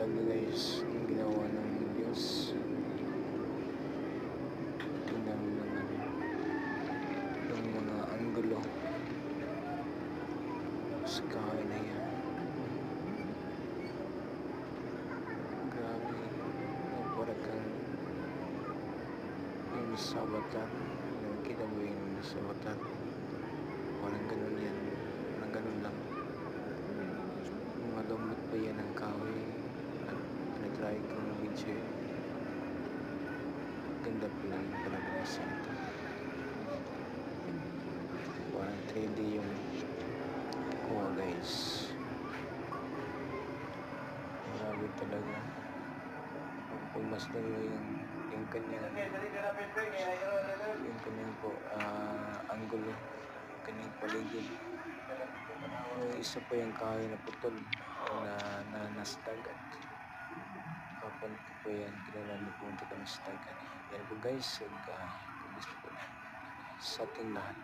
talaga guys ang ginawa ng Diyos. Tingnan mo naman yung mga anggulo sa kahoy na yan. Grabe, para kang yung sa Avatar. Nakita mo yung sa Avatar, parang ganun yan, parang ganun lang. Malambot pa yan ang kahoy at pinatry kong video. Ganda pala yung kalabasa ito. Parang 3D yung kuha guys. Grabe talaga. Kung mas na yung kanyang po angulo, yung kanyang paligid. Isa pa yung kahoy na putol na nasa dagat. Papunta po yan, kailangan punta kami sa dagat. Yan po guys, kung gusto po sa ating lahat.